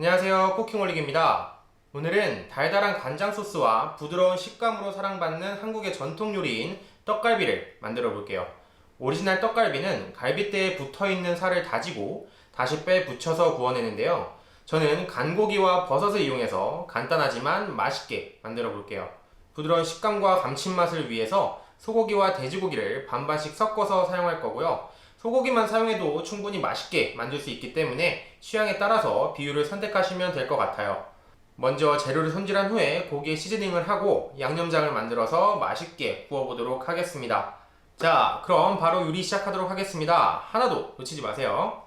안녕하세요, 쿠킹올릭입니다. 오늘은 달달한 간장 소스와 부드러운 식감으로 사랑받는 한국의 전통 요리인 떡갈비를 만들어 볼게요. 오리지널 떡갈비는 갈비대에 붙어있는 살을 다지고 다시 빼 붙여서 구워내는데요. 저는 간고기와 버섯을 이용해서 간단하지만 맛있게 만들어 볼게요. 부드러운 식감과 감칠맛을 위해서 소고기와 돼지고기를 반반씩 섞어서 사용할 거고요. 소고기만 사용해도 충분히 맛있게 만들 수 있기 때문에 취향에 따라서 비율을 선택하시면 될 것 같아요. 먼저 재료를 손질한 후에 고기에 시즈닝을 하고 양념장을 만들어서 맛있게 구워보도록 하겠습니다. 자, 그럼 바로 요리 시작하도록 하겠습니다. 하나도 놓치지 마세요.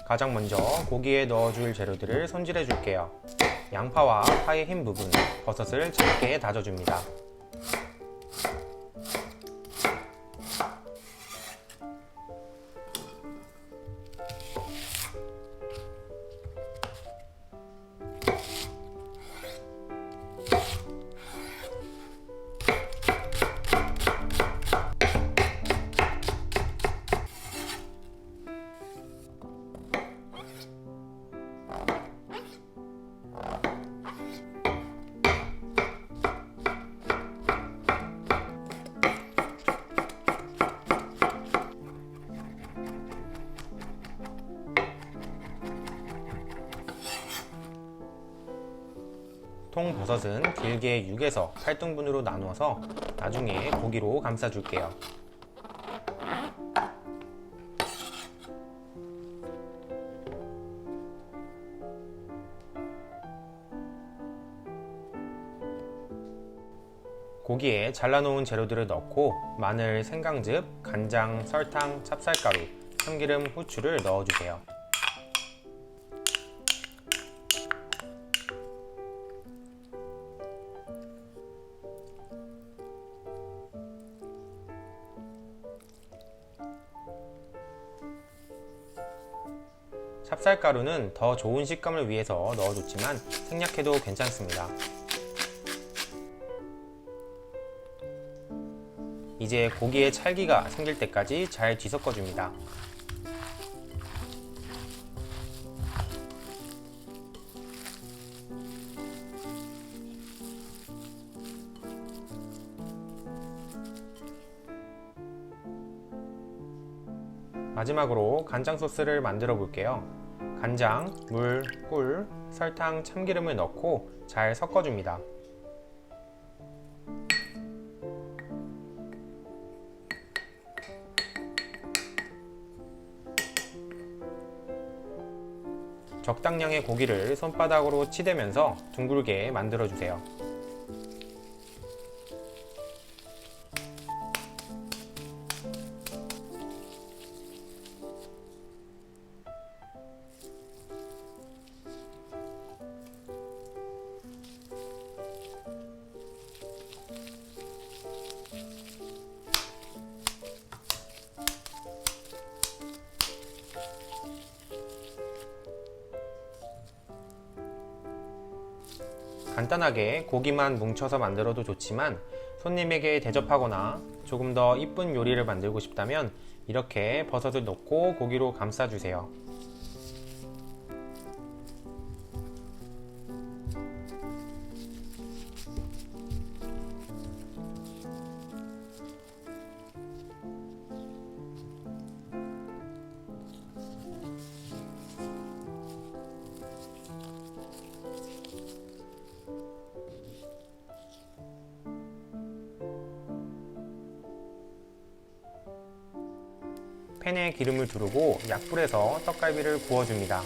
가장 먼저 고기에 넣어줄 재료들을 손질해 줄게요. 양파와 파의 흰 부분, 버섯을 작게 다져줍니다. 통버섯은 길게 6에서 8등분으로 나누어서 나중에 고기로 감싸줄게요. 고기에 잘라놓은 재료들을 넣고 마늘, 생강즙, 간장, 설탕, 찹쌀가루, 참기름, 후추를 넣어주세요. 찹쌀가루는 더 좋은 식감을 위해서 넣어줬지만 생략해도 괜찮습니다. 이제 고기에 찰기가 생길 때까지 잘 뒤섞어줍니다. 마지막으로 간장 소스를 만들어 볼게요. 간장, 물, 꿀, 설탕, 참기름을 넣고 잘 섞어줍니다. 적당량의 고기를 손바닥으로 치대면서 둥글게 만들어주세요. 간단하게 고기만 뭉쳐서 만들어도 좋지만 손님에게 대접하거나 조금 더 이쁜 요리를 만들고 싶다면 이렇게 버섯을 넣고 고기로 감싸주세요. 팬에 기름을 두르고 약불에서 떡갈비를 구워줍니다.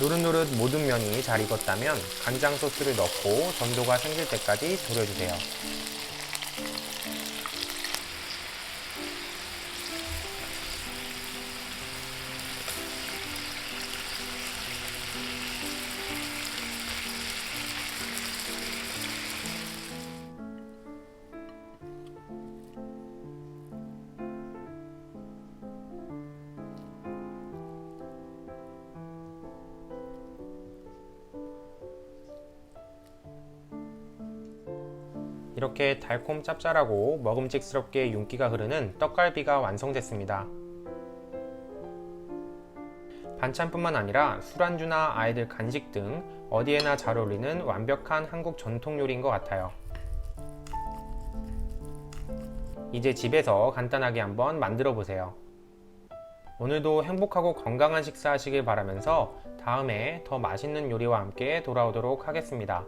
노릇노릇 모든 면이 잘 익었다면 간장 소스를 넣고 전도가 생길 때까지 졸여주세요. 이렇게 달콤 짭짤하고 먹음직스럽게 윤기가 흐르는 떡갈비가 완성됐습니다. 반찬뿐만 아니라 술안주나 아이들 간식 등 어디에나 잘 어울리는 완벽한 한국 전통 요리인 것 같아요. 이제 집에서 간단하게 한번 만들어 보세요. 오늘도 행복하고 건강한 식사 하시길 바라면서 다음에 더 맛있는 요리와 함께 돌아오도록 하겠습니다.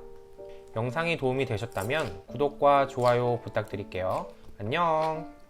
영상이 도움이 되셨다면 구독과 좋아요 부탁드릴게요. 안녕!